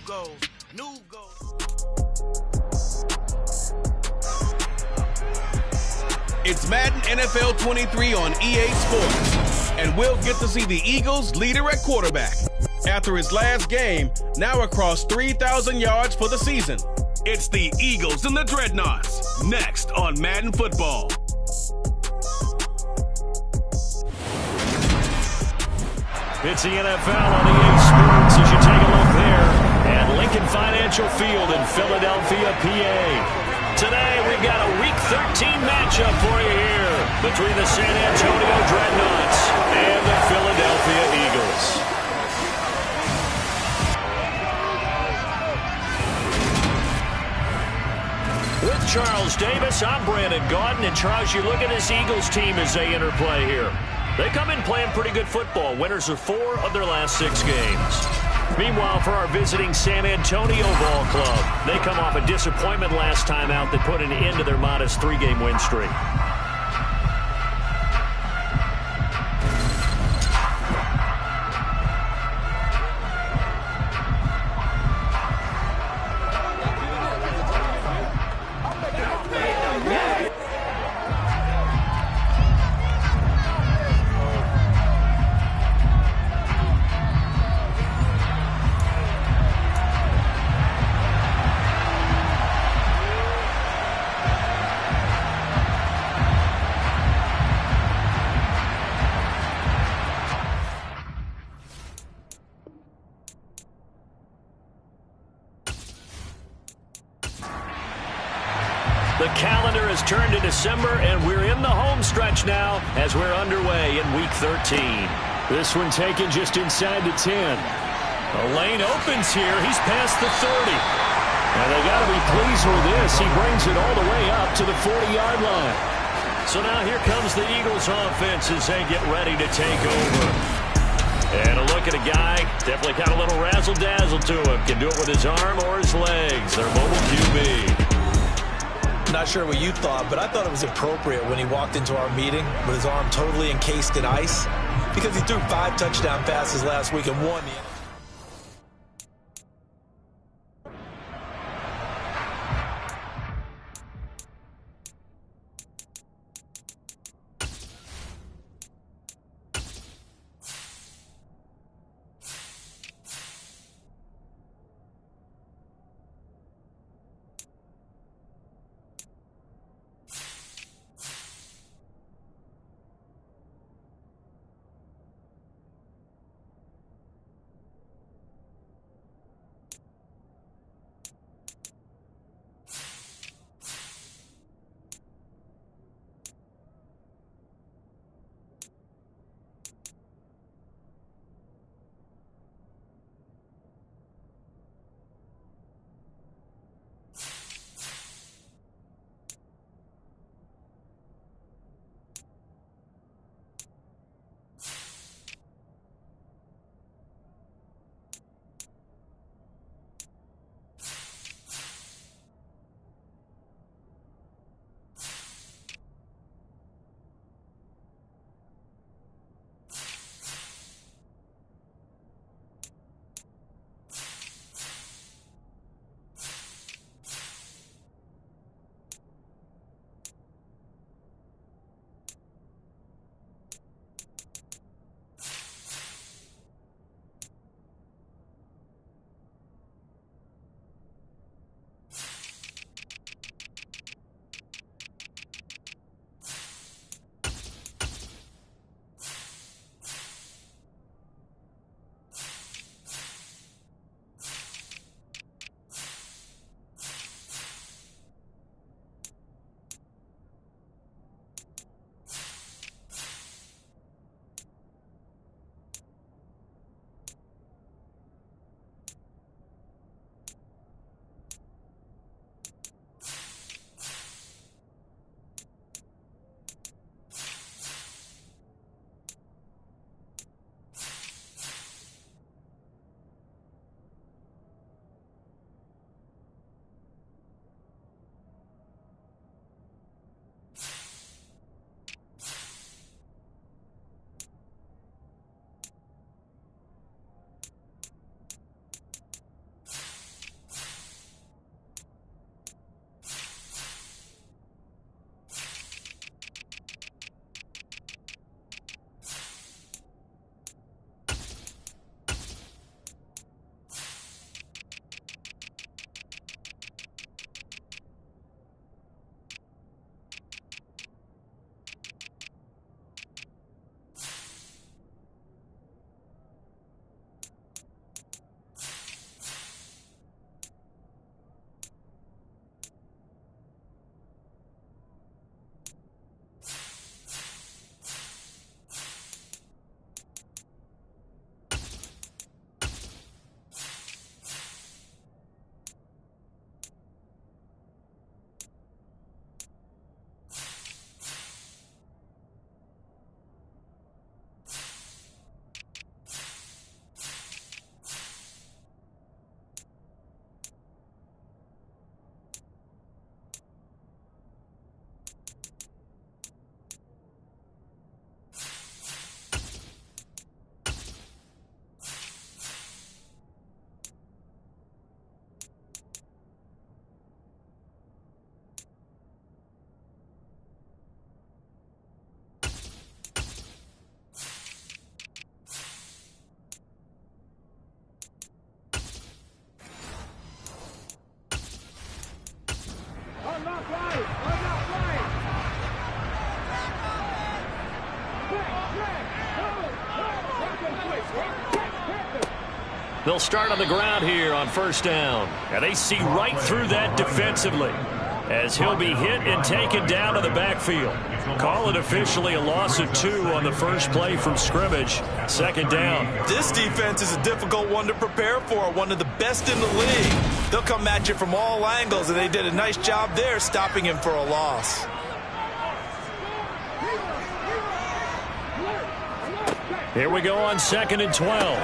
It's Madden NFL 23 on EA Sports, and we'll get to see the Eagles' leader at quarterback. After his last game, now across 3,000 yards for the season. It's the Eagles and the Dreadnoughts, next on Madden Football. It's the NFL on EA Sports as you take a look there at Lincoln Financial Field in Philadelphia, PA. Today, we've got a Week 13 matchup for you here between the San Antonio Dreadnoughts and the Philadelphia Eagles. With Charles Davis, I'm Brandon Gaudin. And Charles, you look at this Eagles team as they interplay here. They come in playing pretty good football. Winners of 4 of their last 6 games. Meanwhile, for our visiting San Antonio Ball Club, they come off a disappointment last time out that put an end to their modest 3-game win streak. The calendar has turned to December, and we're in the home stretch now as we're underway in Week 13. This one taken just inside the 10. A lane opens here. He's past the 30. And they got to be pleased with this. He brings it all the way up to the 40-yard line. So now here comes the Eagles offense as they get ready to take over. And a look at a guy, definitely got a little razzle-dazzle to him. Can do it with his arm or his legs. Their mobile QB. Not sure what you thought, but I thought it was appropriate when he walked into our meeting with his arm totally encased in ice because he threw 5 touchdown passes last week and won the They'll start on the ground here on first down. And they see right through that defensively, as he'll be hit and taken down to the backfield. Call it officially a loss of 2 on the first play from scrimmage. Second down. This defense is a difficult one to prepare for, one of the best in the league. They'll come at you from all angles, and they did a nice job there stopping him for a loss. Here we go on 2nd and 12.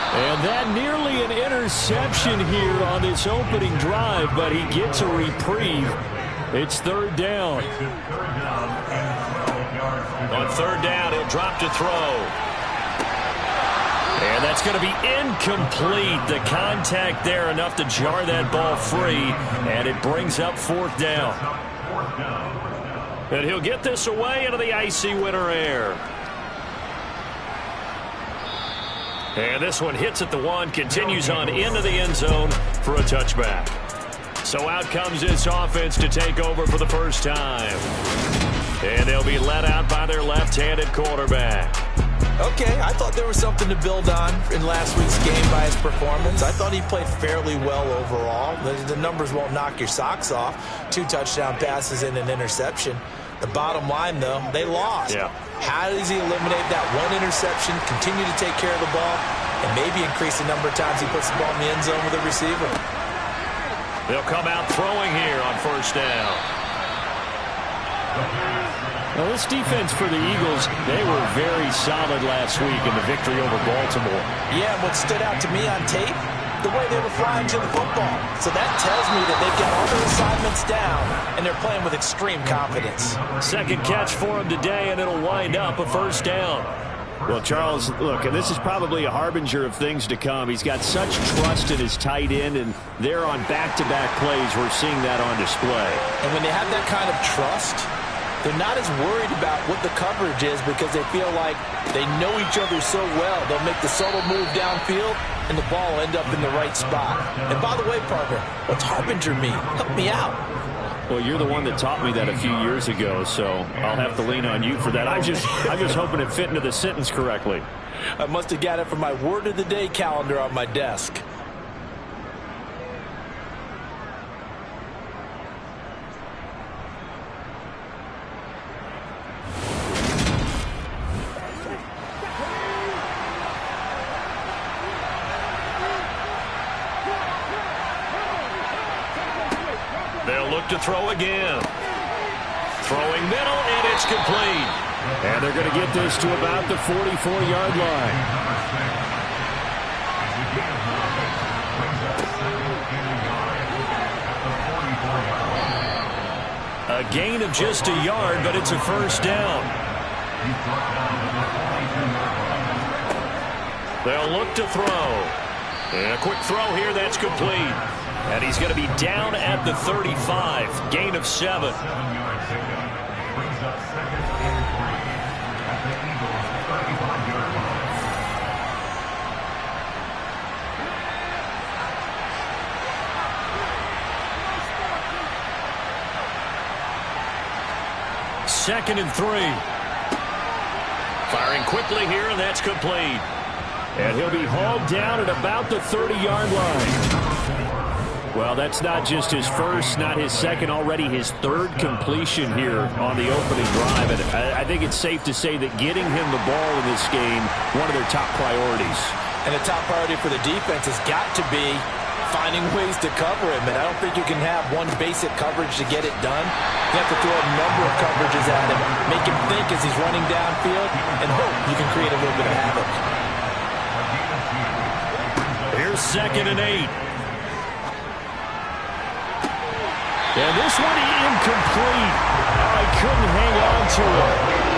And that nearly an interception here on this opening drive, but he gets a reprieve. It's 3rd down. On 3rd down, he'll drop to throw. And that's going to be incomplete. The contact there enough to jar that ball free, and it brings up 4th down. And he'll get this away into the icy winter air. And this one hits at the 1, continues on into the end zone for a touchback. So out comes this offense to take over for the first time. And they'll be let out by their left-handed quarterback. Okay, I thought there was something to build on in last week's game by his performance. I thought he played fairly well overall. The numbers won't knock your socks off. 2 touchdown passes and an interception. The bottom line, though, they lost. Yeah. How does he eliminate that 1 interception, continue to take care of the ball, and maybe increase the number of times he puts the ball in the end zone with a receiver? They'll come out throwing here on first down. Well, this defense for the Eagles, they were very solid last week in the victory over Baltimore. Yeah, what stood out to me on tape, the way they were flying to the football. So that tells me that they've got all their assignments down, and they're playing with extreme confidence. Second catch for him today, and it'll wind up a first down. Well, Charles, look, and this is probably a harbinger of things to come. He's got such trust in his tight end, and they're on back-to-back plays. We're seeing that on display. And when they have that kind of trust, they're not as worried about what the coverage is because they feel like they know each other so well. They'll make the subtle move downfield, and the ball will end up in the right spot. And by the way, partner, what's harbinger mean? Help me out. Well, you're the one that taught me that a few years ago, so I'll have to lean on you for that. I'm just hoping it fit into the sentence correctly. I must have got it from my word of the day calendar on my desk. To throw again. Throwing middle, and it's complete. And they're going to get this to about the 44-yard line. A gain of just a yard, but it's a first down. They'll look to throw. And a quick throw here, that's complete. And he's going to be down at the 35. Gain of 7. Second and 3. Firing quickly here, and that's complete. And he'll be hauled down at about the 30-yard line. Well, that's not just his first, not his second, already his 3rd completion here on the opening drive. And I think it's safe to say that getting him the ball in this game, one of their top priorities. And the top priority for the defense has got to be finding ways to cover him. And I don't think you can have one basic coverage to get it done. You have to throw a number of coverages at him, make him think as he's running downfield, and hope you can create a little bit of havoc. Here's 2nd and 8. And this one incomplete. I couldn't hang on to it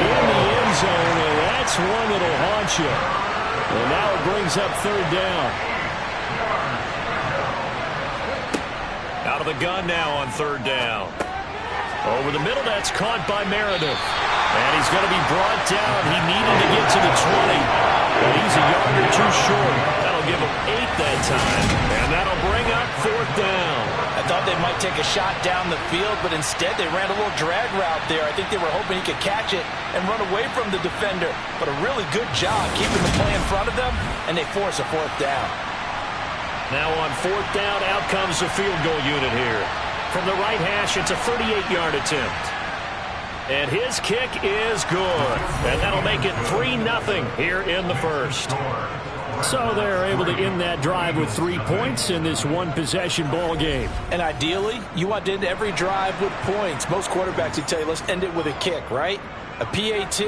in the end zone, and that's one that'll haunt you. And now it brings up 3rd down. Out of the gun now on 3rd down. Over the middle, that's caught by Meredith. And he's going to be brought down. He needed to get to the 20, but he's a yard or 2 short. That'll give him 8 that time, and that'll bring up 4th down. I thought they might take a shot down the field, but instead they ran a little drag route there. I think they were hoping he could catch it and run away from the defender. But a really good job keeping the play in front of them, and they force a 4th down. Now on fourth down, out comes the field goal unit here. From the right hash, it's a 38-yard attempt. And his kick is good. And that'll make it 3-0 here in the first. So they're able to end that drive with 3 points in this one-possession ball game. And ideally, you want to end every drive with points. Most quarterbacks would tell you, let's end it with a kick, right? A PAT,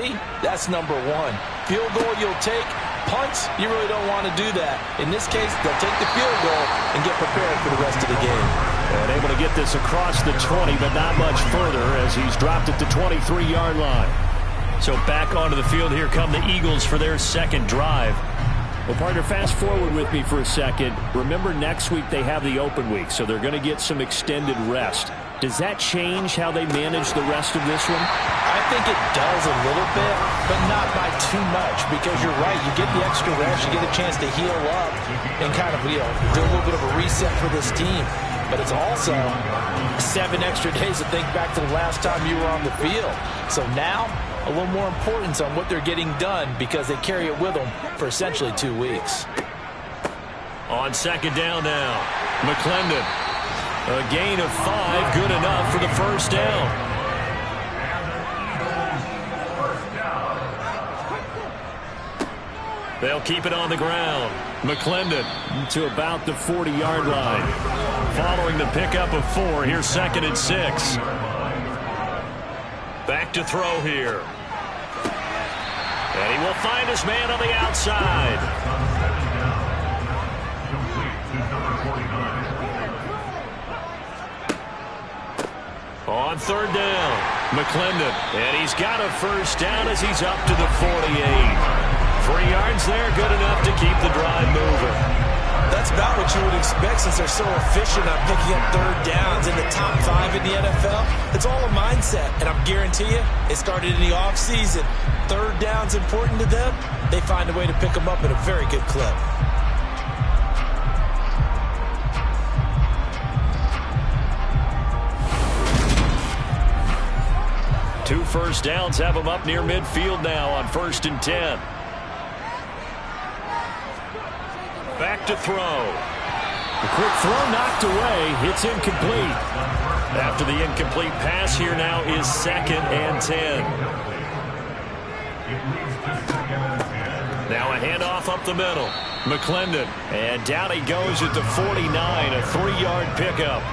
that's number one. Field goal you'll take. Punts, you really don't want to do that. In this case, they'll take the field goal and get prepared for the rest of the game. And able to get this across the 20, but not much further as he's dropped at the 23-yard line. So back onto the field, here come the Eagles for their second drive. Well, partner, fast forward with me for a second. Remember, next week they have the open week, so they're going to get some extended rest. Does that change how they manage the rest of this one? I think it does a little bit, but not by too much, because you're right. You get the extra rest, you get a chance to heal up and kind of, do a little bit of a reset for this team. But it's also 7 extra days to think back to the last time you were on the field. So now, a little more importance on what they're getting done because they carry it with them for essentially 2 weeks. On second down now, McClendon. A gain of 5, good enough for the first down. They'll keep it on the ground. McClendon to about the 40-yard line. Following the pickup of 4, here's 2nd and 6. Back to throw here. And he will find his man on the outside. On third down, McClendon. And he's got a first down as he's up to the 48. 3 yards there, good enough to keep the drive moving. That's about what you would expect since they're so efficient on picking up third downs in the top 5 in the NFL. It's all a mindset, and I guarantee you, it started in the offseason. Third down's important to them. They find a way to pick them up at a very good clip. Two first downs have them up near midfield now on 1st and 10. Back to throw. The quick throw knocked away. It's incomplete. After the incomplete pass, here now is 2nd and 10. Now a handoff up the middle. McClendon. And down he goes at the 49, a 3-yard pickup.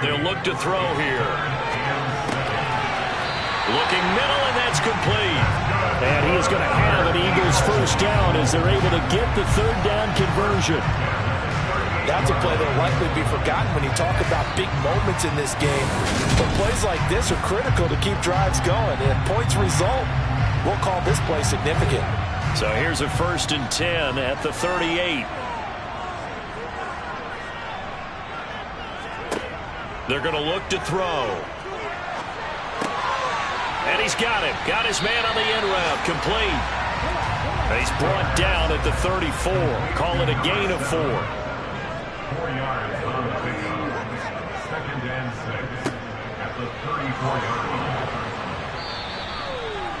They'll look to throw here. Looking middle, and that's complete. And he is going to have an Eagles first down as they're able to get the third down conversion. That's a play that will likely be forgotten when you talk about big moments in this game. But plays like this are critical to keep drives going. And if points result, we'll call this play significant. So here's a 1st and 10 at the 38. They're going to look to throw. And he's got him. Got his man on the end route. Complete. And he's brought down at the 34. Call it a gain of 4. 4 yards on the pickup. 2nd and 6 at the 34-yard line.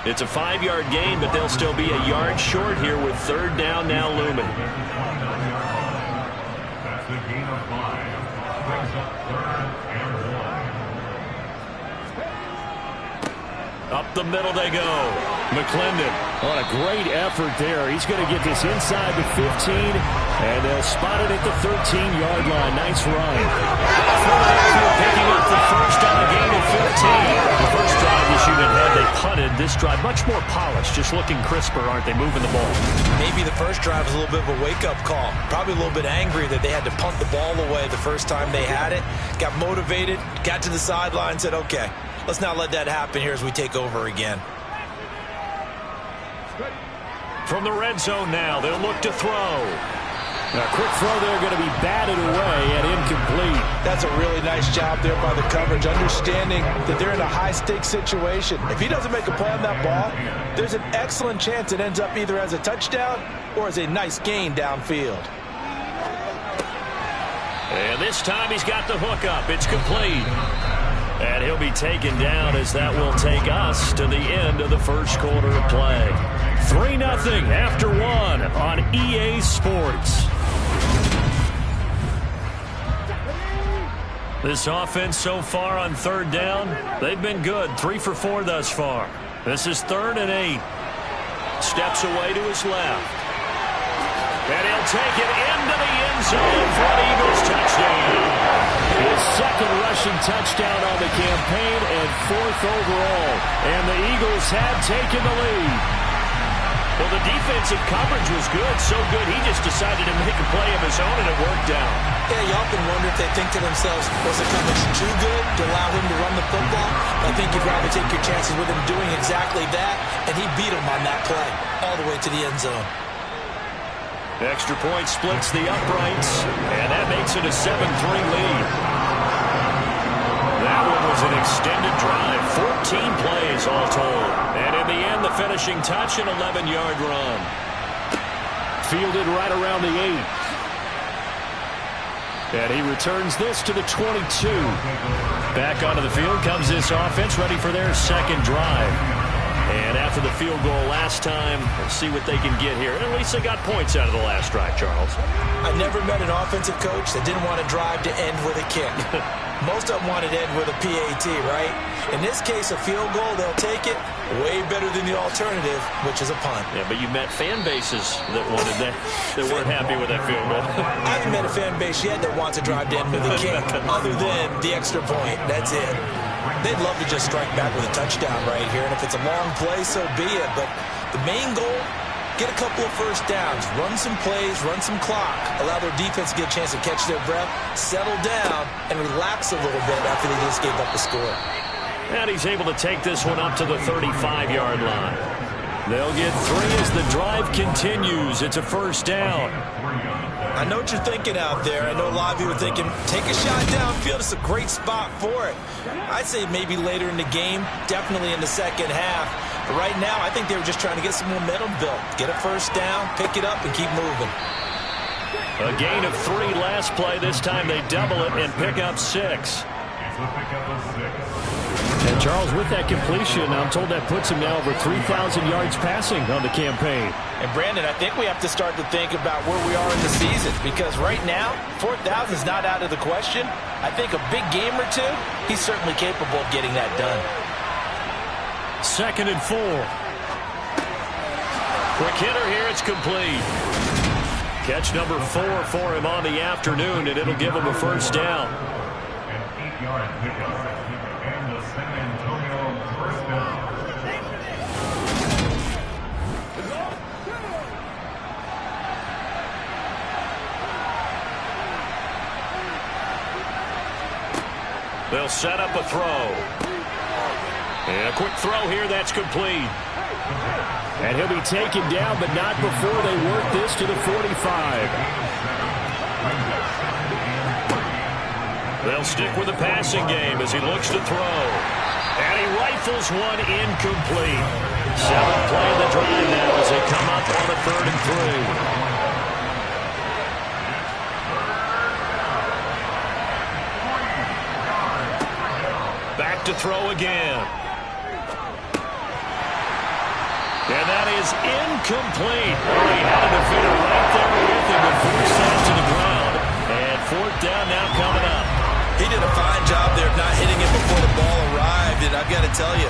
It's a 5-yard gain, but they'll still be a yard short here with third down now looming. That's a gain of 5. Brings up 3rd and 1. Up the middle they go. McClendon. On a great effort there. He's going to get this inside the 15, and they'll spot it at the 13-yard line. Nice run. Picking up the first on a gain of 15. The first drive this unit had, they punted. This drive much more polished, just looking crisper, aren't they, moving the ball? Maybe the first drive was a little bit of a wake-up call. Probably a little bit angry that they had to punt the ball away the first time they had it. Got motivated, got to the sideline, said, okay, let's not let that happen here as we take over again. From the red zone now, they'll look to throw. A quick throw there going to be batted away and incomplete. That's a really nice job there by the coverage, understanding that they're in a high-stakes situation. If he doesn't make a play on that ball, there's an excellent chance it ends up either as a touchdown or as a nice gain downfield. And this time he's got the hook up. It's complete. And he'll be taken down as that will take us to the end of the first quarter of play. 3-0 after one on EA Sports. This offense so far on third down, they've been good. 3 for 4 thus far. This is 3rd and 8. Steps away to his left. And he'll take it into the end zone for an Eagles touchdown. His second rushing touchdown on the campaign and 4th overall. And the Eagles have taken the lead. Well, the defensive coverage was good, so good he just decided to make a play of his own, and it worked out. Yeah, you often wonder if they think to themselves, was the coverage too good to allow him to run the football? I think you'd rather take your chances with him doing exactly that, and he beat him on that play all the way to the end zone. Extra point splits the uprights, and that makes it a 7-3 lead. That one was an extended drive, 14 plays all told. And in the end, the finishing touch, an 11-yard run. Fielded right around the 8. And he returns this to the 22. Back onto the field comes this offense, ready for their second drive. And after the field goal last time, let's see what they can get here. And at least they got points out of the last drive, Charles. I never met an offensive coach that didn't want to drive to end with a kick. Most of them wanted to end with a PAT, right? In this case, a field goal, they'll take it. Way better than the alternative, which is a punt. Yeah, but you met fan bases that wanted that weren't happy with that field goal. I haven't met a fan base yet that wants to drive to end with a kick, other than the extra point. That's it. They'd love to just strike back with a touchdown right here, and if it's a long play, so be it. But the main goal, get a couple of first downs, run some plays, run some clock, allow their defense to get a chance to catch their breath, settle down, and relax a little bit after they just gave up a score. And he's able to take this one up to the 35-yard line. They'll get 3 as the drive continues. It's a first down. I know what you're thinking out there. I know a lot of you are thinking, take a shot downfield. It's a great spot for it. I'd say maybe later in the game, definitely in the second half. But right now, I think they were just trying to get some momentum built. Get a first down, pick it up, and keep moving. A gain of 3 last play. This time they double it and pick up 6. And Charles, with that completion, I'm told that puts him now over 3,000 yards passing on the campaign. And Brandon, I think we have to start to think about where we are in the season, because right now, 4,000 is not out of the question. I think a big game or two, he's certainly capable of getting that done. 2nd and 4. Quick hitter here, it's complete. Catch number 4 for him on the afternoon, and it'll give him a first down. An 8-yard pickup. And the San Antonio first down. They'll set up a throw. And a quick throw here, that's complete. And he'll be taken down, but not before they work this to the 45. They'll stick with the passing game as he looks to throw. And he rifles one incomplete. 7th play of the drive now as they come up on a 3rd and 3. Back to throw again. And that is incomplete. Oh, he had a defender right there with him and forced that to the ground. And 4th down now coming up. He did a fine job there of not hitting it before the ball arrived, and I've got to tell you,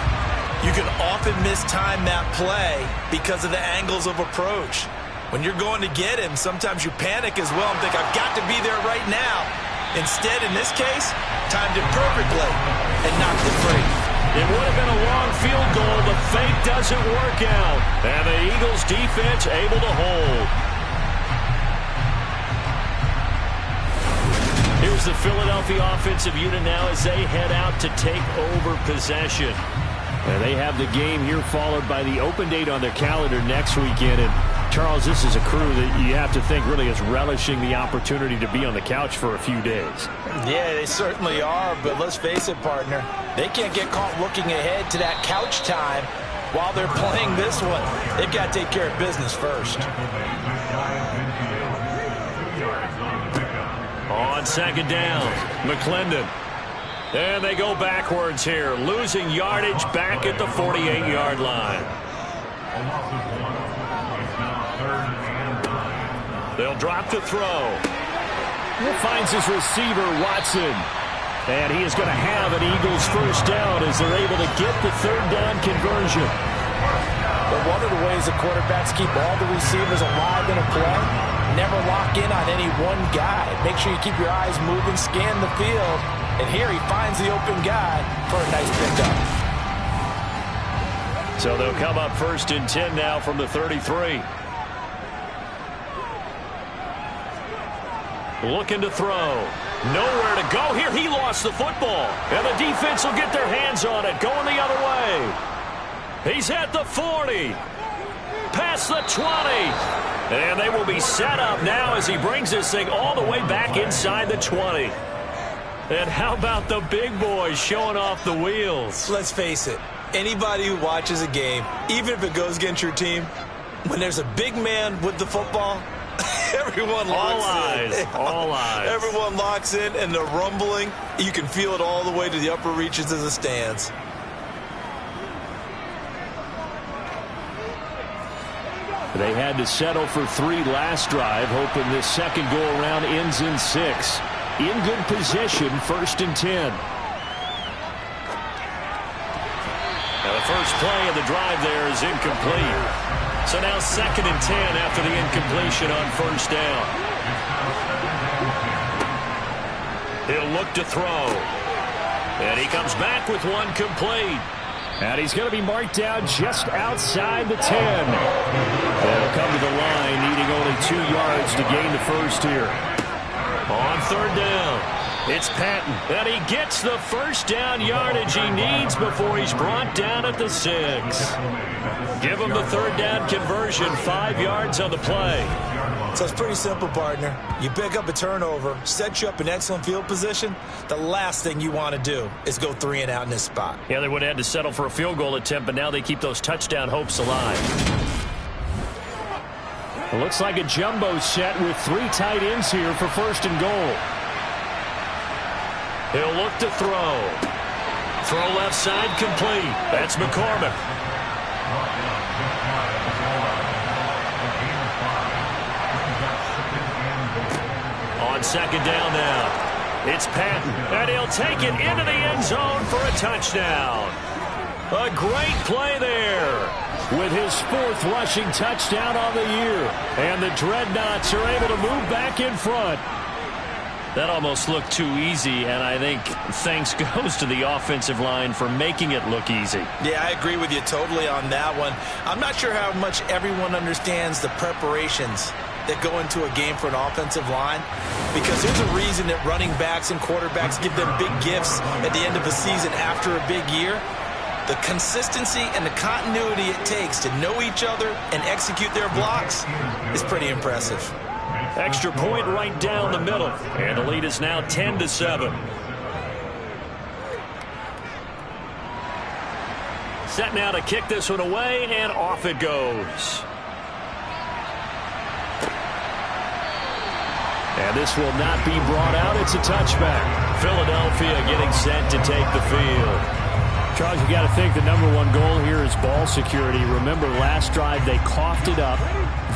you can often mistime that play because of the angles of approach. When you're going to get him, sometimes you panic as well and think, I've got to be there right now. Instead, in this case, timed it perfectly and knocked it free. It would have been a long field goal, but fake doesn't work out. And the Eagles defense able to hold. Here's the Philadelphia offensive unit now as they head out to take over possession. And they have the game here followed by the open date on their calendar next weekend. And Charles, this is a crew that you have to think really is relishing the opportunity to be on the couch for a few days. Yeah, they certainly are, but let's face it, partner. They can't get caught looking ahead to that couch time while they're playing this one. They've got to take care of business first. On 2nd down, McClendon. And they go backwards here, losing yardage back at the 48-yard line. They'll drop to throw. He finds his receiver, Watson. And he is going to have an Eagles first down as they're able to get the third down conversion. But one of the ways the quarterbacks keep all the receivers alive in a play, never lock in on any one guy. Make sure you keep your eyes moving, scan the field. And here he finds the open guy for a nice pickup. So they'll come up 1st and 10 now from the 33. Looking to throw. Nowhere to go here. He lost the football. And the defense will get their hands on it. Going the other way. He's at the 40. Past the 20. And they will be set up now as he brings this thing all the way back inside the 20. And how about the big boys showing off the wheels? Let's face it. Anybody who watches a game, even if it goes against your team, when there's a big man with the football, everyone locks in. All eyes. Everyone locks in, and the rumbling, you can feel it all the way to the upper reaches of the stands. They had to settle for 3 last drive, hoping this second go-around ends in 6. In good position, 1st and 10. Now the first play of the drive there is incomplete. So now 2nd and 10 after the incompletion on 1st down. He'll look to throw. And he comes back with one complete. And he's going to be marked down just outside the 10. They'll come to the line, needing only 2 yards to gain the first here. On 3rd down, it's Patton. And he gets the first down yardage he needs before he's brought down at the 6. Give him the 3rd down conversion, 5 yards on the play. So it's pretty simple, partner. You pick up a turnover, set you up in excellent field position. The last thing you want to do is go 3 and out in this spot. Yeah, they would have had to settle for a field goal attempt, but now they keep those touchdown hopes alive. It looks like a jumbo set with 3 tight ends here for 1st and goal. He'll look to throw. Throw left side complete. That's McCormick. On 2nd down now, it's Patton, and he'll take it into the end zone for a touchdown. A great play there with his 4th rushing touchdown on the year. And the Dreadnoughts are able to move back in front. That almost looked too easy, and I think thanks goes to the offensive line for making it look easy. Yeah, I agree with you totally on that one. I'm not sure how much everyone understands the preparations that go into a game for an offensive line, because there's a reason that running backs and quarterbacks give them big gifts at the end of the season after a big year. The consistency and the continuity it takes to know each other and execute their blocks is pretty impressive. Extra point right down the middle, and the lead is now 10-7. Set now to kick this one away, and off it goes. And this will not be brought out. It's a touchback. Philadelphia getting set to take the field. Charles, you got to think the #1 goal here is ball security. Remember, last drive they coughed it up.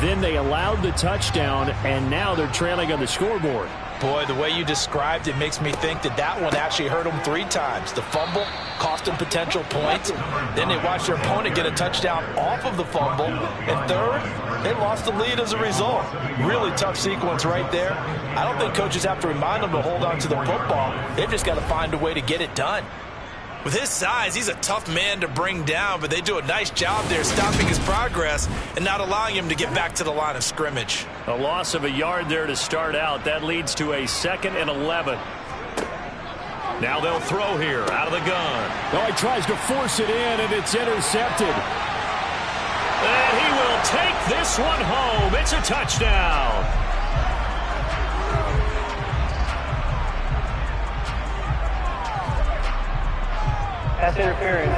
Then they allowed the touchdown, and now they're trailing on the scoreboard. Boy, the way you described it makes me think that that one actually hurt them 3 times. The fumble cost them potential points. Then they watched their opponent get a touchdown off of the fumble. And third, they lost the lead as a result. Really tough sequence right there. I don't think coaches have to remind them to hold on to the football. They've just got to find a way to get it done. With his size, he's a tough man to bring down, but they do a nice job there stopping his progress and not allowing him to get back to the line of scrimmage. A loss of a yard there to start out. That leads to a 2nd and 11. Now they'll throw here out of the gun. Oh, he tries to force it in, and it's intercepted. And he will take this one home. It's a touchdown. Pass interference.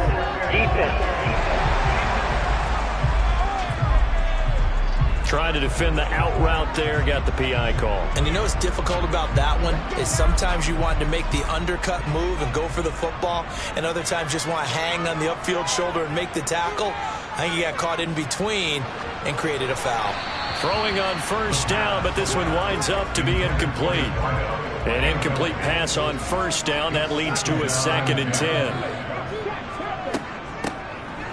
Defense. Trying to defend the out route there. Got the PI call. And you know what's difficult about that one is sometimes you want to make the undercut move and go for the football, and other times just want to hang on the upfield shoulder and make the tackle. I think he got caught in between and created a foul. Throwing on first down, but this one winds up to be incomplete. An incomplete pass on first down. That leads to a 2nd and 10.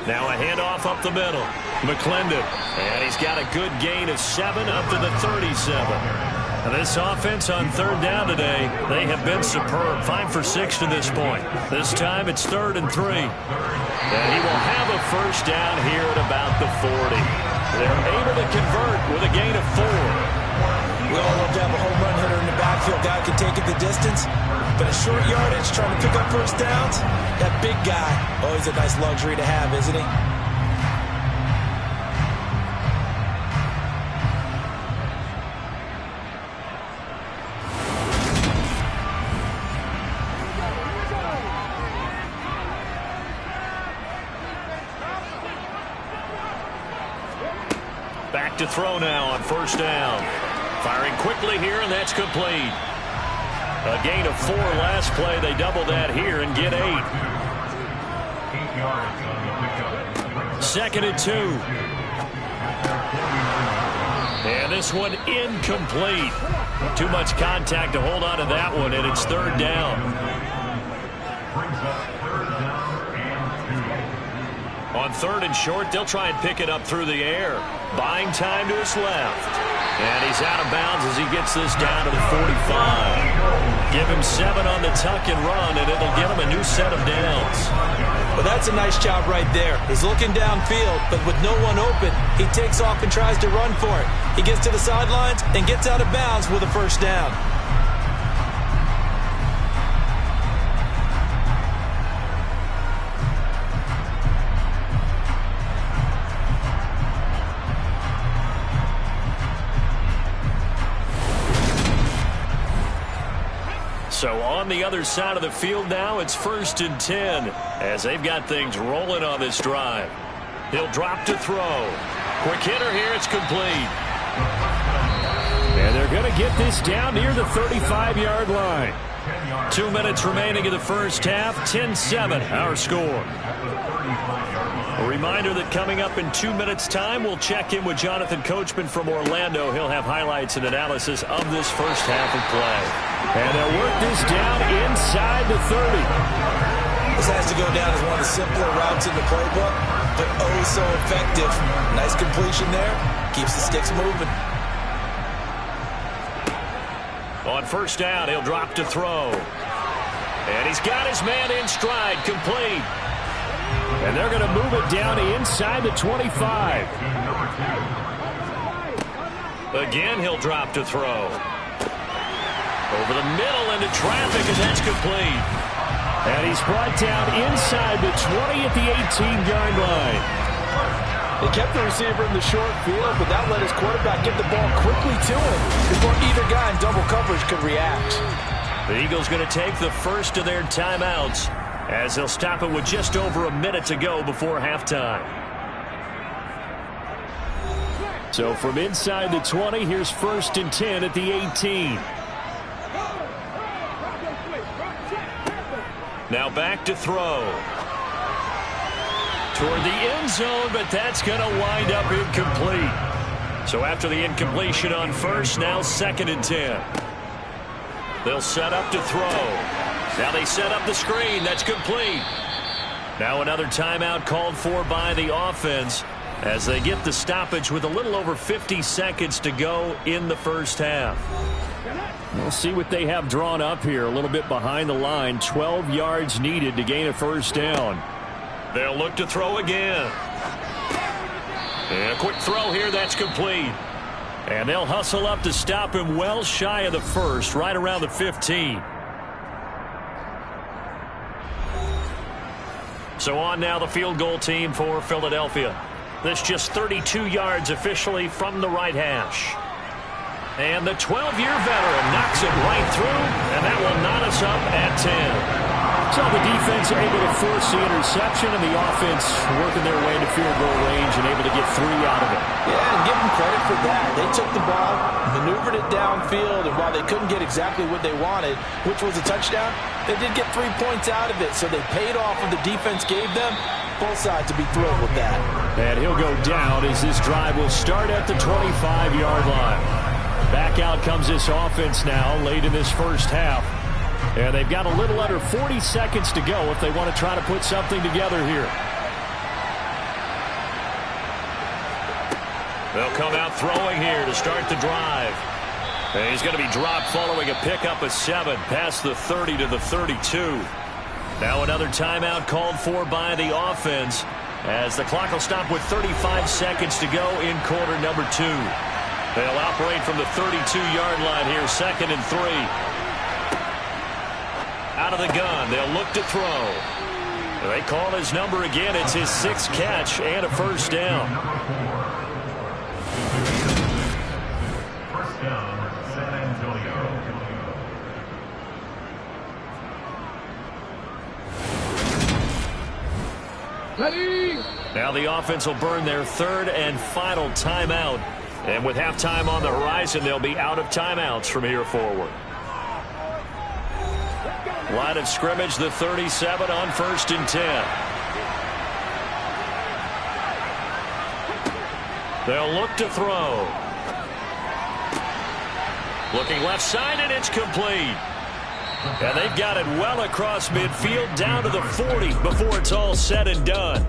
Now a handoff up the middle. McClendon. And he's got a good gain of 7 up to the 37. This offense on 3rd down today, they have been superb. 5 for 6 to this point. This time it's 3rd and 3. And he will have a first down here at about the 40. They're able to convert with a gain of 4. We all love to have a home run hitter in the backfield. Guy can take it the distance. But a short yardage, trying to pick up first downs, that big guy, always a nice luxury to have, isn't he? Back to throw now on first down. Firing quickly here, and that's complete. A gain of 4 last play. They double that here and get 8. 8 yards on the pickup. 2nd and 2. And this one incomplete. Too much contact to hold on to that one, and it's 3rd down. Brings up 3rd down and 2. On 3rd and short, they'll try and pick it up through the air. Buying time to his left. And he's out of bounds as he gets this down to the 45. Give him 7 on the tuck and run, and it'll give him a new set of downs. Well, that's a nice job right there. He's looking downfield, but with no one open, he takes off and tries to run for it. He gets to the sidelines and gets out of bounds with a first down. So on the other side of the field now, it's 1st and 10 as they've got things rolling on this drive. He'll drop to throw. Quick hitter here. It's complete. And they're going to get this down near the 35-yard line. 2 minutes remaining in the first half. 10-7 our score. A reminder that coming up in 2 minutes' time, we'll check in with Jonathan Coachman from Orlando. He'll have highlights and analysis of this first half of play. And they'll work this down inside the 30. This has to go down as one of the simpler routes in the playbook, but oh so effective. Nice completion there. Keeps the sticks moving. On first down, he'll drop to throw. And he's got his man in stride, complete. And they're going to move it down inside the 25. Again, he'll drop to throw. Over the middle into traffic, and that's complete. And he's brought down inside the 20 at the 18-yard line. They kept the receiver in the short field, but that let his quarterback get the ball quickly to him before either guy in double coverage could react. The Eagles going to take the first of their timeouts as they'll stop it with just over a minute to go before halftime. So from inside the 20, here's 1st and 10 at the 18. Now back to throw. Toward the end zone, but that's going to wind up incomplete. So after the incompletion on first, now 2nd and 10. They'll set up to throw. Now they set up the screen. That's complete. Now another timeout called for by the offense as they get the stoppage with a little over 50 seconds to go in the first half. We'll see what they have drawn up here. A little bit behind the line. 12 yards needed to gain a first down. They'll look to throw again. And a quick throw here. That's complete. And they'll hustle up to stop him well shy of the first, right around the 15. So on now the field goal team for Philadelphia. This just 32 yards officially from the right hash. And the 12-year veteran knocks it right through, and that will knot us up at 10. So the defense able to force the interception, and the offense working their way to field goal range and able to get 3 out of it. Yeah, and give them credit for that. They took the ball, maneuvered it downfield, and while they couldn't get exactly what they wanted, which was a touchdown, they did get 3 points out of it. So they paid off what the defense gave them. Both sides to be thrilled with that. And he'll go down as this drive will start at the 25-yard line. Back out comes this offense now late in this first half. And they've got a little under 40 seconds to go if they want to try to put something together here. They'll come out throwing here to start the drive. And he's going to be dropped following a pickup of 7 past the 30 to the 32. Now another timeout called for by the offense as the clock will stop with 35 seconds to go in quarter number 2. They'll operate from the 32-yard line here, 2nd and 3. Out of the gun, they'll look to throw. They call his number again. It's his 6th catch and a first down. First down, San Antonio. Now the offense will burn their 3rd and final timeout. And with halftime on the horizon, they'll be out of timeouts from here forward. Line of scrimmage, the 37 on 1st and 10. They'll look to throw. Looking left side, and it's complete. And they've got it well across midfield down to the 40 before it's all said and done.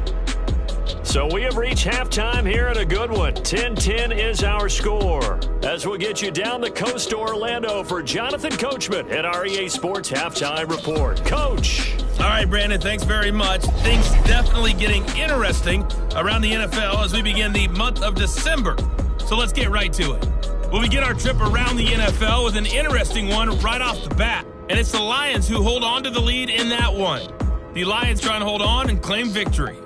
So we have reached halftime here at a good one. 10-10 is our score. As we'll get you down the coast to Orlando for Jonathan Coachman at our EA Sports Halftime Report. Coach. All right, Brandon, thanks very much. Things definitely getting interesting around the NFL as we begin the month of December. So let's get right to it. We'll begin our trip around the NFL with an interesting one right off the bat. And it's the Lions who hold on to the lead in that one. The Lions trying to hold on and claim victory.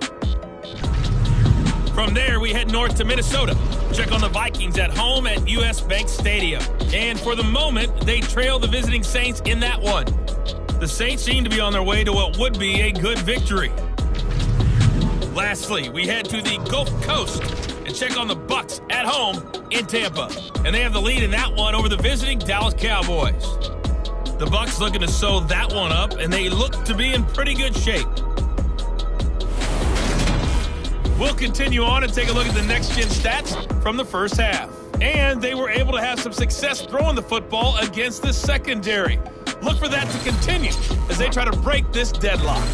From there, we head north to Minnesota. Check on the Vikings at home at U.S. Bank Stadium. And for the moment, they trail the visiting Saints in that one. The Saints seem to be on their way to what would be a good victory. Lastly, we head to the Gulf Coast and check on the Bucs at home in Tampa. And they have the lead in that one over the visiting Dallas Cowboys. The Bucs looking to sew that one up, and they look to be in pretty good shape. We'll continue on and take a look at the next-gen stats from the first half. And they were able to have some success throwing the football against the secondary. Look for that to continue as they try to break this deadlock.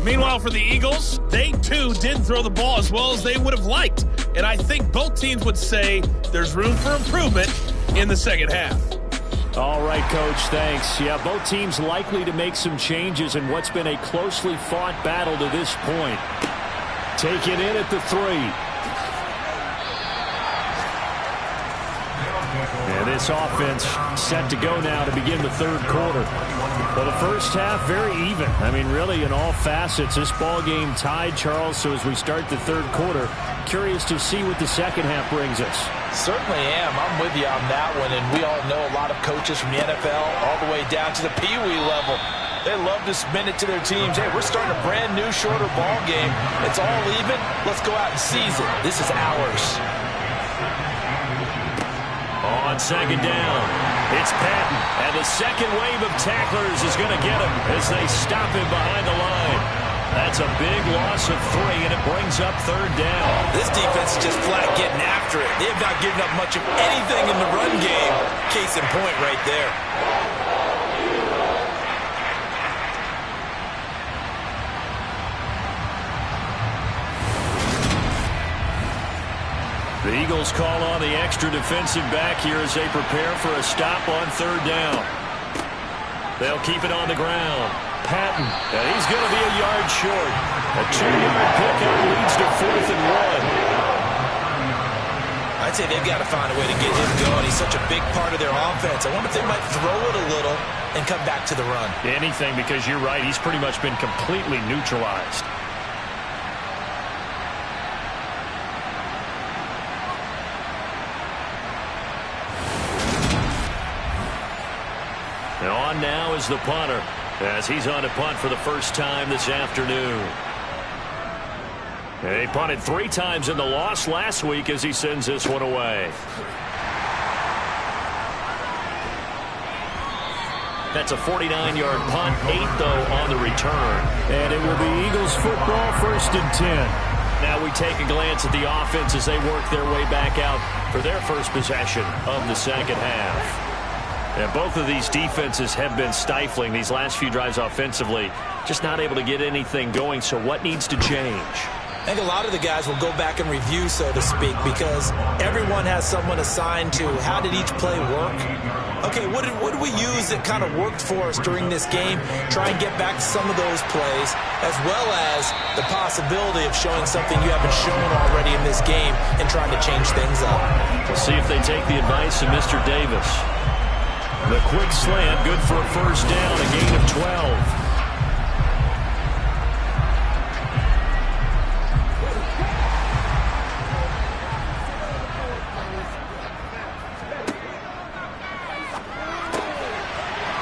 Meanwhile, for the Eagles, they too didn't throw the ball as well as they would have liked. And I think both teams would say there's room for improvement in the second half. All right, Coach, thanks. Yeah, both teams likely to make some changes in what's been a closely fought battle to this point. Take it in at the 3. And this offense set to go now to begin the third quarter. Well, the first half, very even. I mean, really, in all facets, this ball game tied, Charles. So as we start the third quarter, curious to see what the second half brings us. Certainly am. I'm with you on that one. And we all know a lot of coaches from the NFL all the way down to the Pee Wee level. They love to submit it to their teams. Hey, we're starting a brand new, shorter ball game. It's all even. Let's go out and seize it. This is ours. On second down, it's Patton. And the second wave of tacklers is going to get him as they stop him behind the line. That's a big loss of 3, and it brings up third down. This defense is just flat getting after it. They have not given up much of anything in the run game. Case in point right there. The Eagles call on the extra defensive back here as they prepare for a stop on third down. They'll keep it on the ground. Patton, and he's going to be a yard short. A 2-yard pickup leads to 4th and 1. I'd say they've got to find a way to get him going. He's such a big part of their offense. I wonder if they might throw it a little and come back to the run. Anything, because you're right. He's pretty much been completely neutralized. And on now is the punter. as he's on to punt for the first time this afternoon. He punted 3 times in the loss last week as he sends this one away. That's a 49-yard punt, 8 though on the return. And it will be Eagles football, 1st and 10. Now we take a glance at the offense as they work their way back out for their first possession of the second half. And both of these defenses have been stifling these last few drives offensively, just not able to get anything going. So what needs to change? I think a lot of the guys will go back and review, so to speak, because everyone has someone assigned to how did each play work. Okay, what did we use that kind of worked for us during this game? Try and get back to some of those plays, as well as the possibility of showing something you haven't shown already in this game and trying to change things up. We'll see if they take the advice of Mr. Davis. The quick slant, good for a first down, a gain of 12.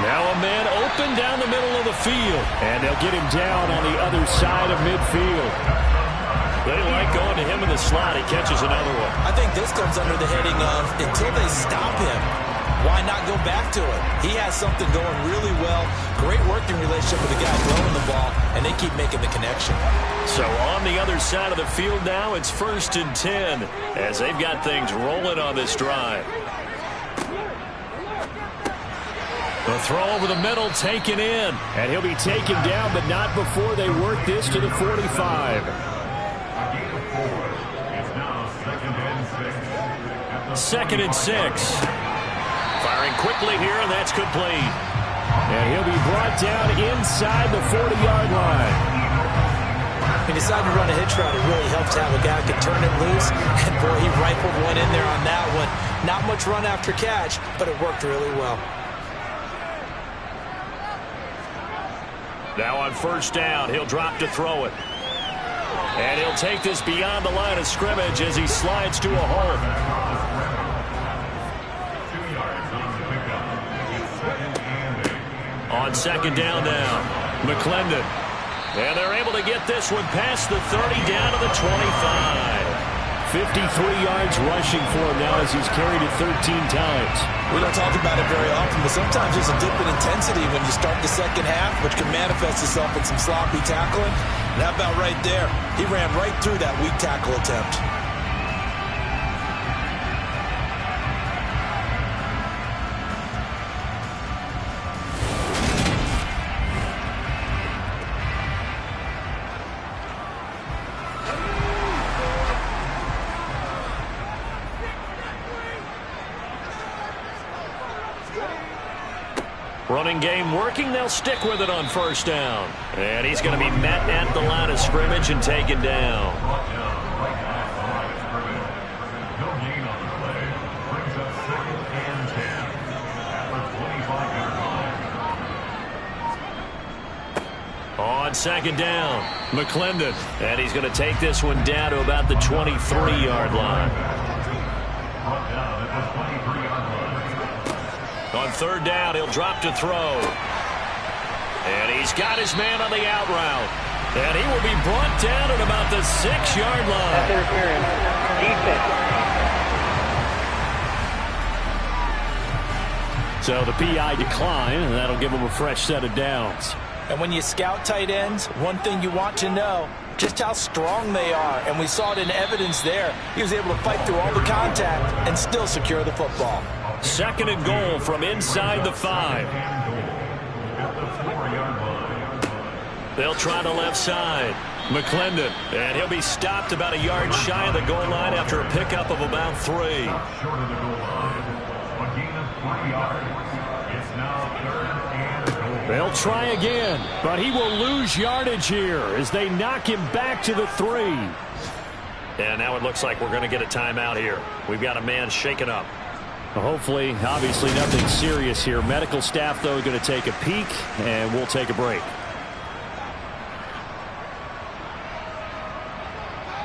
Now a man open down the middle of the field. And they'll get him down on the other side of midfield. They like going to him in the slot. He catches another one. I think this comes under the heading of until they stop him, why not go back to it? He has something going really well. Great working relationship with the guy throwing the ball, and they keep making the connection. So on the other side of the field now, it's 1st and 10 as they've got things rolling on this drive. The throw over the middle taken in. And he'll be taken down, but not before they work this to the 45. Second and 6. Firing quickly here, and that's complete. And he'll be brought down inside the 40-yard line. He decided to run a hitch route. It really helps to have a guy who can turn it loose. And, boy, he rifled one in there on that one. Not much run after catch, but it worked really well. Now on first down, he'll drop to throw it. And he'll take this beyond the line of scrimmage as he slides to a hole. 2 yards on the pickup. It's 2nd and 8. On second down now, McClendon. And they're able to get this one past the 30 down to the 25. 53 yards rushing for him now as he's carried it 13 times. We don't talk about it very often, but sometimes there's a dip in intensity when you start the second half, which can manifest itself in some sloppy tackling. And how about right there? He ran right through that weak tackle attempt. Running game working. They'll stick with it on first down. And he's going to be met at the line of scrimmage and taken down. No gain on the play. Brings up 2nd and 10 at the 25-yard line. On second down, McClendon. And he's going to take this one down to about the 23-yard line. Brought down at the 23-yard line. On third down, he'll drop to throw. And he's got his man on the out route. And he will be brought down at about the 6-yard line. Pass interference. Defense. So the PI decline, and that'll give him a fresh set of downs. And when you scout tight ends, one thing you want to know, just how strong they are. And we saw it in evidence there. He was able to fight through all the contact and still secure the football. Second and goal from inside the 5. They'll try the left side. McClendon, and he'll be stopped about a yard shy of the goal line after a pickup of about 3. Short of the goal line. A gain of 3 yards. It's now 3rd and goal. They'll try again, but he will lose yardage here as they knock him back to the 3. And now it looks like we're going to get a timeout here. We've got a man shaken up. Hopefully, obviously nothing serious here. Medical staff, though, going to take a peek, and we'll take a break.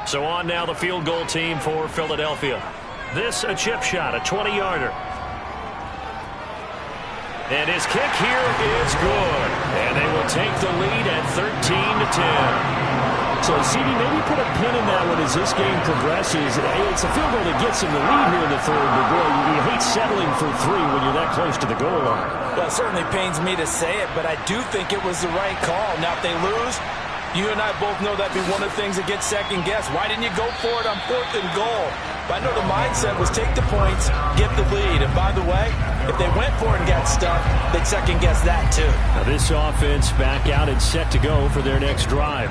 So on now the field goal team for Philadelphia. This a chip shot, a 20-yarder. And his kick here is good. And they will take the lead at 13-10. So, CD, maybe put a pin in that one as this game progresses. It's a field goal that gets him the lead here in the third, but boy, you hate settling for 3 when you're that close to the goal line. Well, it certainly pains me to say it, but I do think it was the right call. Now, if they lose, you and I both know that'd be one of the things that gets second-guessed. Why didn't you go for it on 4th and goal? But I know the mindset was take the points, get the lead. And by the way, if they went for it and got stuck, they'd second-guess that too. Now this offense back out and set to go for their next drive.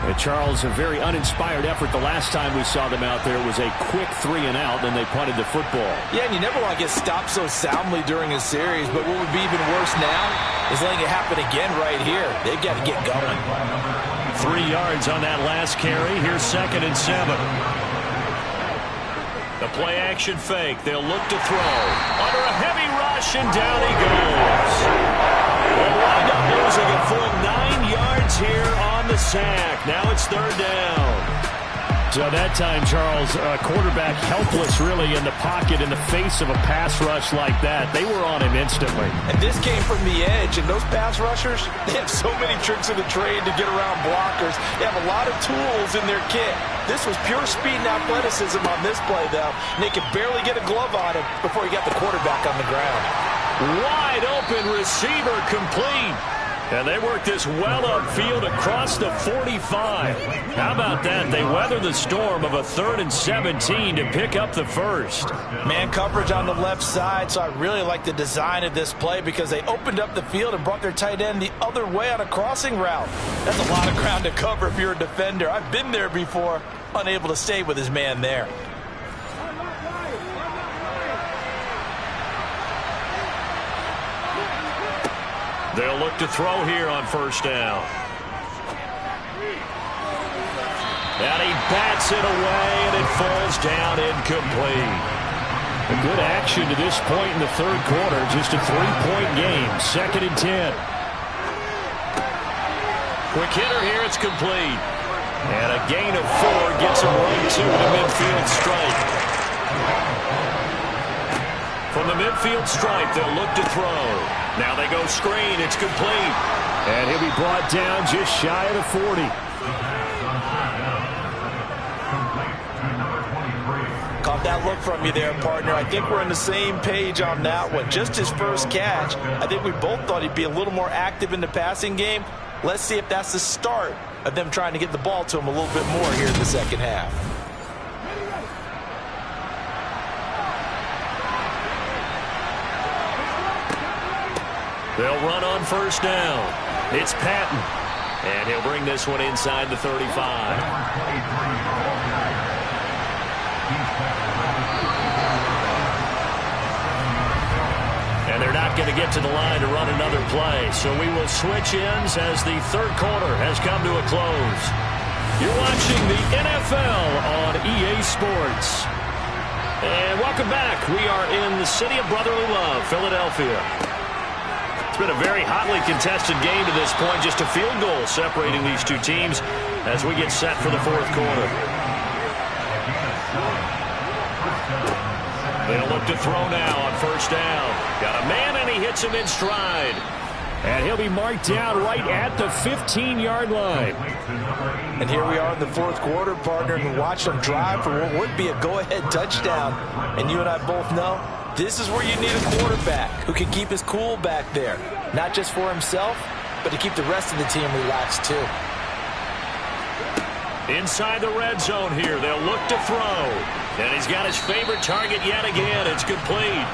And Charles, a very uninspired effort the last time we saw them out there was a quick 3-and-out, then they punted the football. Yeah, and you never want to get stopped so soundly during a series, but what would be even worse now is letting it happen again right here. They've got to get going. 3 yards on that last carry. Here's 2nd and 7. The play-action fake. They'll look to throw. Under a heavy rush, and down he goes. They'll wind up losing a full 9 yards here on the sack. Now it's 3rd down. So that time, Charles, quarterback helpless really in the pocket in the face of a pass rush like that. They were on him instantly. And this came from the edge, and those pass rushers, they have so many tricks of the trade to get around blockers. They have a lot of tools in their kit. This was pure speed and athleticism on this play, though, and they could barely get a glove on him before he got the quarterback on the ground. Wide open receiver complete. And they work this well upfield across the 45. How about that? They weather the storm of a 3rd and 17 to pick up the first. Man coverage on the left side, so I really like the design of this play because they opened up the field and brought their tight end the other way on a crossing route. That's a lot of ground to cover if you're a defender. I've been there before, unable to stay with his man there. They'll look to throw here on 1st down. And he bats it away, and it falls down incomplete. A good action to this point in the 3rd quarter. Just a 3-point game. 2nd and 10. Quick hitter here. It's complete. And a gain of 4 gets him right to the midfield stripe. From the midfield stripe, they'll look to throw. Now they go screen. It's complete. And he'll be brought down just shy of the 40. Caught that look from you there, partner. I think we're on the same page on that one. Just his first catch. I think we both thought he'd be a little more active in the passing game. Let's see if that's the start of them trying to get the ball to him a little bit more here in the second half. They'll run on 1st down. It's Patton. And he'll bring this one inside the 35. And they're not going to get to the line to run another play. So we will switch ends as the 3rd quarter has come to a close. You're watching the NFL on EA Sports. And welcome back. We are in the city of brotherly love, Philadelphia. It's been a very hotly contested game to this point. Just a field goal separating these two teams as we get set for the 4th quarter. They'll look to throw now on 1st down. Got a man, and he hits him in stride. And he'll be marked down right at the 15-yard line. And here we are in the 4th quarter, partner, and watch them drive for what would be a go-ahead touchdown. And you and I both know this is where you need a quarterback who can keep his cool back there. Not just for himself, but to keep the rest of the team relaxed too. Inside the red zone here, they'll look to throw. And he's got his favorite target yet again. It's complete.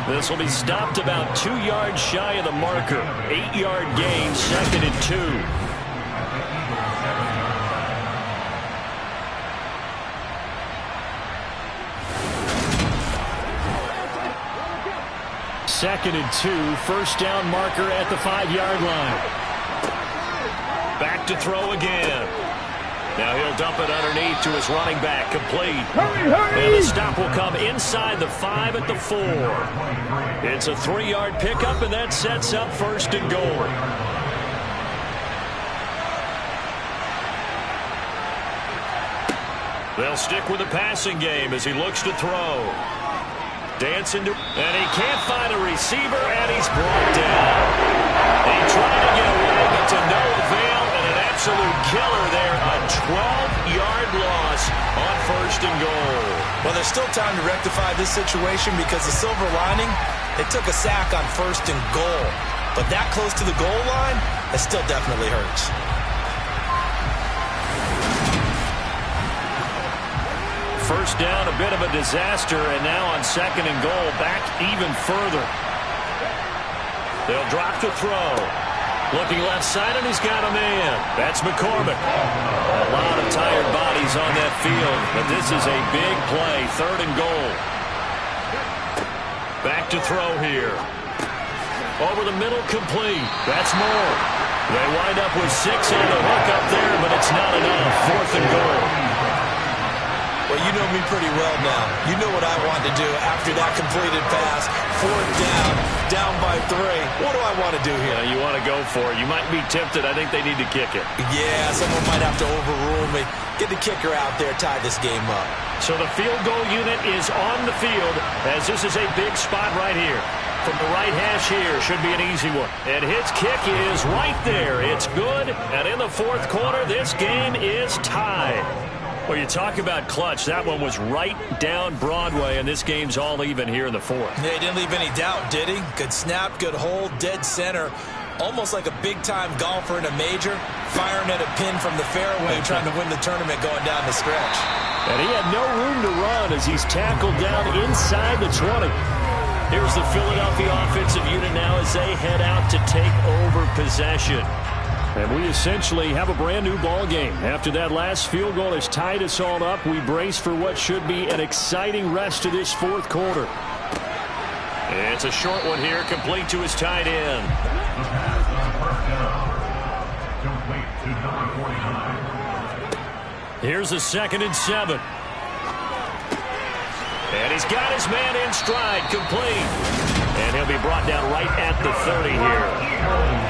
This will be stopped about 2 yards shy of the marker. 8-yard gain, 2nd and 2. Second and 2, 1st down marker at the 5-yard line. Back to throw again. Now he'll dump it underneath to his running back, complete. And the stop will come inside the 5 at the 4. It's a 3-yard pickup, and that sets up 1st and goal. They'll stick with the passing game as he looks to throw. dancing to, and he can't find a receiver, and he's brought down. He tried to get away, but to no avail, and an absolute killer there. A 12-yard loss on 1st and goal. Well, there's still time to rectify this situation because the silver lining, they took a sack on 1st and goal. But that close to the goal line, it still definitely hurts. First down, a bit of a disaster, and now on 2nd and goal, back even further. They'll drop the throw. Looking left side, and he's got a man. That's McCormick. A lot of tired bodies on that field, but this is a big play. 3rd and goal. Back to throw here. Over the middle, complete. That's more. They wind up with 6 on the hook up there, but it's not enough. 4th and goal. Well, you know me pretty well now. You know what I want to do after that completed pass. 4th down by 3. What do I want to do here? You want to go for it. You might be tempted. I think they need to kick it. Yeah, someone might have to overrule me. Get the kicker out there, tie this game up. So the field goal unit is on the field as this is a big spot right here. From the right hash here, should be an easy one. And his kick is right there. It's good. And in the 4th quarter, this game is tied. Well, you talk about clutch. That one was right down Broadway, and this game's all even here in the 4th. Yeah, he didn't leave any doubt, did he? Good snap, good hold, dead center. Almost like a big-time golfer in a major, firing at a pin from the fairway, trying to win the tournament going down the stretch. And he had no room to run as he's tackled down inside the 20. Here's the Philadelphia offensive unit now as they head out to take over possession. And we essentially have a brand new ball game. After that last field goal has tied us all up, we brace for what should be an exciting rest of this 4th quarter. It's a short one here, complete to his tight end. The pass on 1st down. Complete to number 49. Here's a 2nd and 7. And he's got his man in stride, complete. And he'll be brought down right at the 30 here.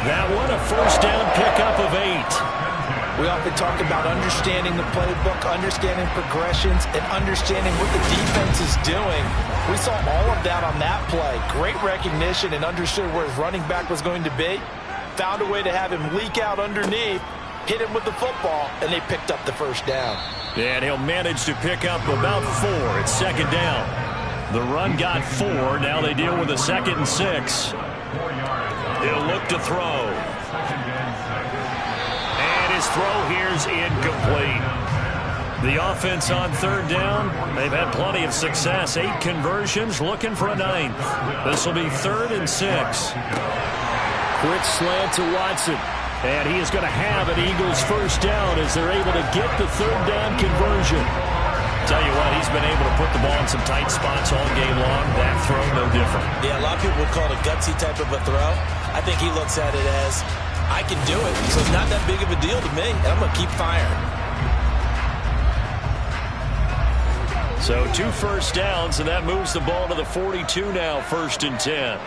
That one, a 1st down pickup of 8. We often talk about understanding the playbook, understanding progressions, and understanding what the defense is doing. We saw all of that on that play. Great recognition and understood where his running back was going to be. Found a way to have him leak out underneath, hit him with the football, and they picked up the 1st down. And he'll manage to pick up about 4. It's 2nd down. The run got 4. Now they deal with a 2nd and 6. He'll look to throw. And his throw here's incomplete. The offense on 3rd down, they've had plenty of success. 8 conversions, looking for a 9th. This will be 3rd and 6. Quick slant to Watson. And he is going to have an Eagles 1st down as they're able to get the 3rd down conversion. Tell you what, he's been able to put the ball in some tight spots all game long. That throw, no different. Yeah, a lot of people would call it a gutsy type of a throw. I think he looks at it as, I can do it, so it's not that big of a deal to me, and I'm going to keep firing. So 2 1st downs, and that moves the ball to the 42 now, 1st and 10.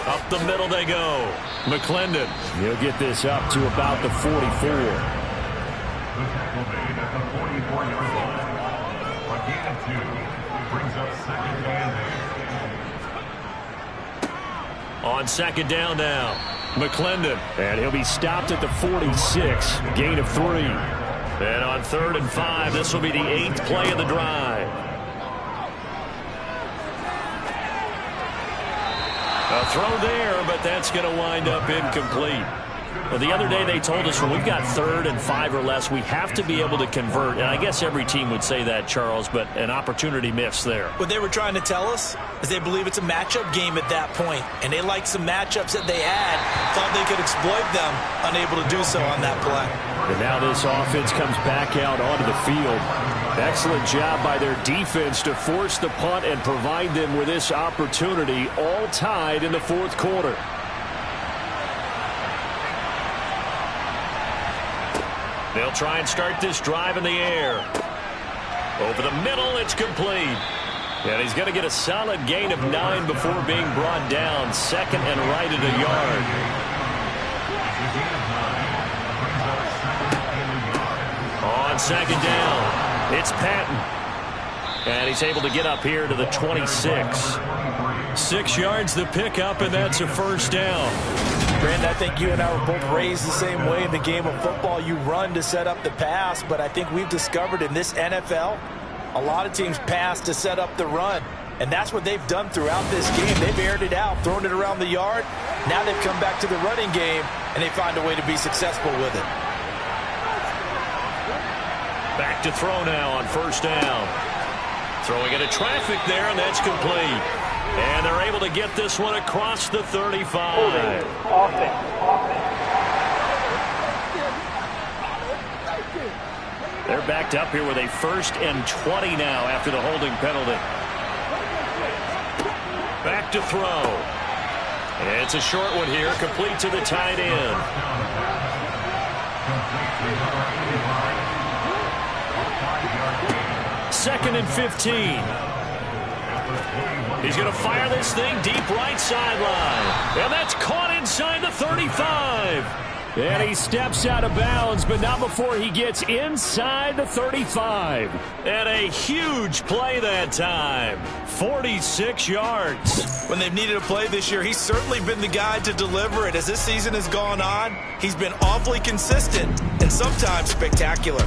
Up the middle they go. McClendon. He'll get this up to about the 44. The tackle made at the 44-yard line. A gain of 2 brings up 2nd and 8. On 2nd down now, McClendon. And he'll be stopped at the 46. Gain of 3. And on 3rd and 5, this will be the 8th play of the drive. A throw there, but that's going to wind up incomplete. Well, the other day they told us when we've got 3rd and 5 or less, we have to be able to convert. And I guess every team would say that, Charles, but an opportunity missed there. What they were trying to tell us is they believe it's a matchup game at that point, and they liked some matchups that they had, thought they could exploit them, unable to do so on that play. And now this offense comes back out onto the field. Excellent job by their defense to force the punt and provide them with this opportunity, all tied in the 4th quarter. They'll try and start this drive in the air. Over the middle, it's complete. And he's going to get a solid gain of 9 before being brought down. 2nd and right at a yard. On 2nd down, it's Patton. And he's able to get up here to the 26. 6 yards the pickup, and that's a first down. Brandon, I think you and I were both raised the same way in the game of football. You run to set up the pass, but I think we've discovered in this NFL, a lot of teams pass to set up the run. And that's what they've done throughout this game. They've aired it out, thrown it around the yard. Now they've come back to the running game, and they find a way to be successful with it. Back to throw now on first down. Throwing into traffic there, and that's complete. And they're able to get this one across the 35. They're backed up here with a 1st and 20 now after the holding penalty. Back to throw. It's a short one here, complete to the tight end. Second and 15. He's going to fire this thing deep right sideline. And that's caught inside the 35. And he steps out of bounds, but not before he gets inside the 35. And a huge play that time. 46 yards. When they've needed a play this year, he's certainly been the guy to deliver it. As this season has gone on, he's been awfully consistent and sometimes spectacular.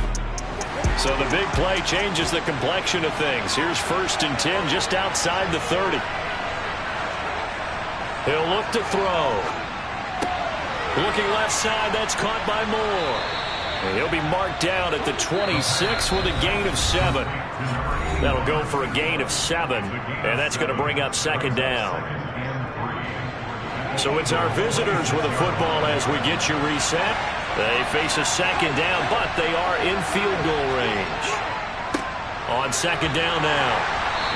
So the big play changes the complexion of things. Here's 1st and 10 just outside the 30. He'll look to throw. Looking left side, that's caught by Moore. And he'll be marked down at the 26 with a gain of 7. That'll go for a gain of 7, and that's going to bring up 2nd down. So it's our visitors with a football as we get you reset. They face a 2nd down, but they are in field goal range. On 2nd down now,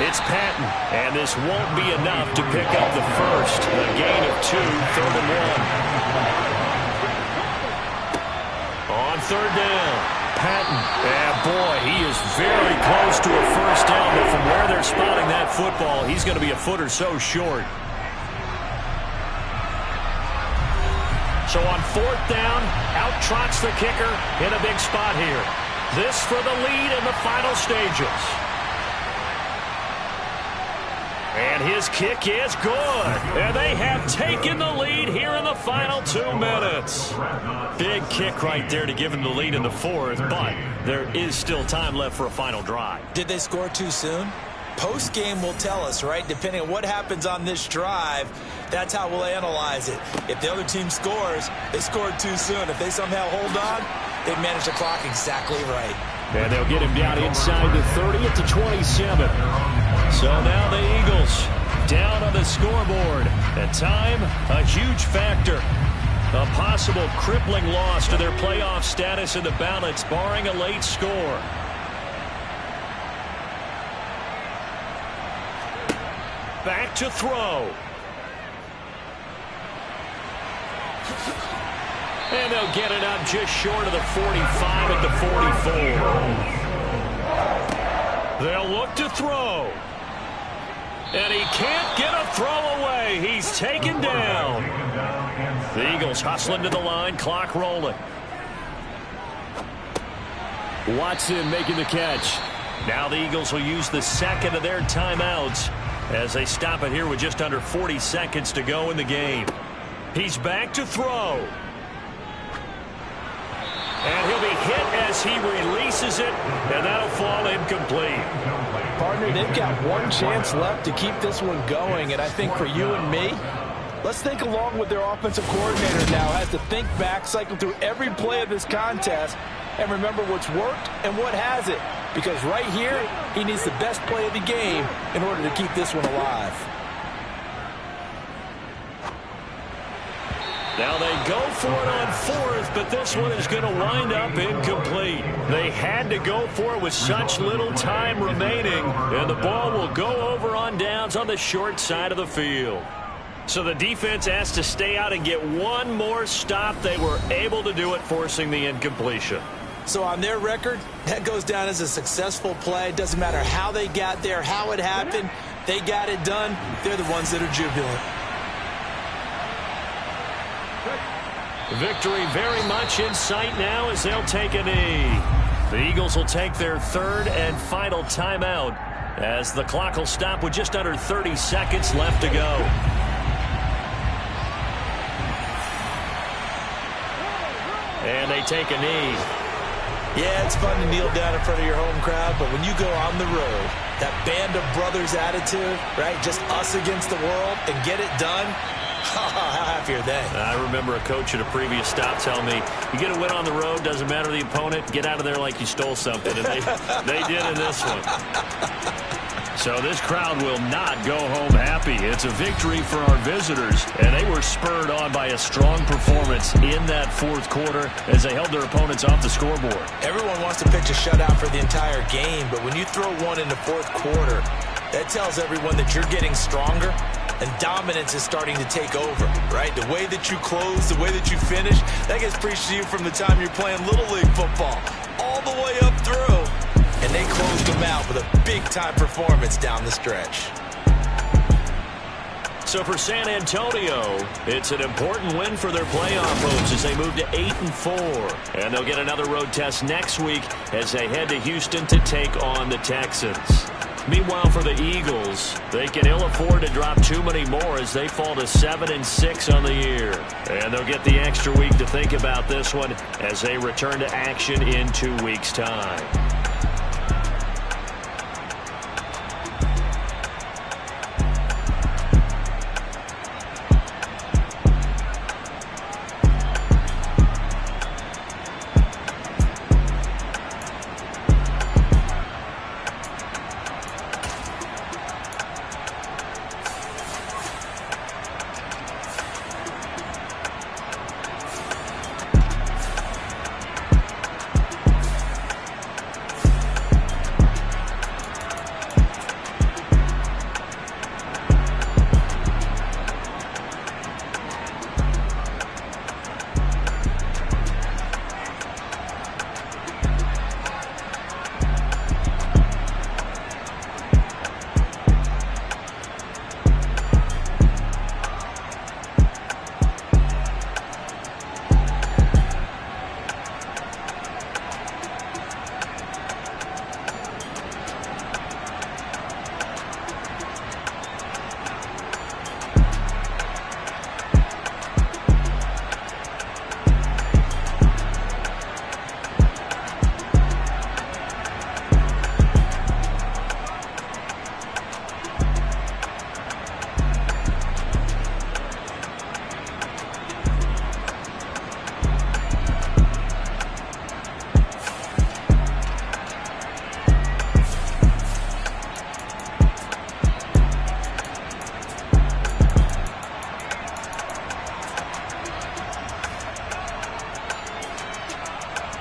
it's Patton, and this won't be enough to pick up the first. A gain of 2, 3rd and 1. On 3rd down, Patton. Yeah, boy, he is very close to a first down, but from where they're spotting that football, he's going to be a foot or so short. So on 4th down, out trots the kicker in a big spot here. This for the lead in the final stages. And his kick is good. And they have taken the lead here in the final 2 minutes. Big kick right there to give them the lead in the 4th, but there is still time left for a final drive. Did they score too soon? Post-game will tell us, right? Depending on what happens on this drive, that's how we'll analyze it. If the other team scores, they scored too soon. If they somehow hold on, they manage the clock exactly right. And they'll get him down inside the 30 at the 27. So now the Eagles down on the scoreboard. And time, a huge factor. A possible crippling loss to their playoff status in the balance, barring a late score. Back to throw. And they'll get it up just short of the 45 at the 44. They'll look to throw. And he can't get a throw away. He's taken down. The Eagles hustling to the line, clock rolling. Watson making the catch. Now the Eagles will use the 2nd of their timeouts as they stop it here with just under 40 seconds to go in the game. He's back to throw. And he'll be hit as he releases it, and that'll fall incomplete. Partner, they've got one chance left to keep this one going, and I think for you and me, let's think along with their offensive coordinator now. Has to think back, cycle through every play of this contest, and remember what's worked and what hasn't. Because right here, he needs the best play of the game in order to keep this one alive. Now they go for it on 4th, but this one is going to wind up incomplete. They had to go for it with such little time remaining, and the ball will go over on downs on the short side of the field. So the defense has to stay out and get one more stop. They were able to do it, forcing the incompletion. So on their record, that goes down as a successful play. It doesn't matter how they got there, how it happened. They got it done. They're the ones that are jubilant. Victory very much in sight now as they'll take a knee. The Eagles will take their 3rd and final timeout as the clock will stop with just under 30 seconds left to go. And they take a knee. Yeah, it's fun to kneel down in front of your home crowd, but when you go on the road, that band of brothers attitude, right? Just us against the world and get it done. How happy are they? I remember a coach at a previous stop telling me, you get a win on the road, doesn't matter the opponent, get out of there like you stole something. And they did in this one. So this crowd will not go home happy. It's a victory for our visitors, and they were spurred on by a strong performance in that fourth quarter as they held their opponents off the scoreboard. Everyone wants to pitch a shutout for the entire game, but when you throw one in the fourth quarter, that tells everyone that you're getting stronger and dominance is starting to take over, right? The way that you close, the way that you finish, that gets preached to you from the time you're playing Little League football all the way up through. And they closed them out with a big-time performance down the stretch. So for San Antonio, it's an important win for their playoff hopes as they move to 8-4. And they'll get another road test next week as they head to Houston to take on the Texans. Meanwhile, for the Eagles, they can ill afford to drop too many more as they fall to 7-6 on the year. And they'll get the extra week to think about this one as they return to action in 2 weeks' time.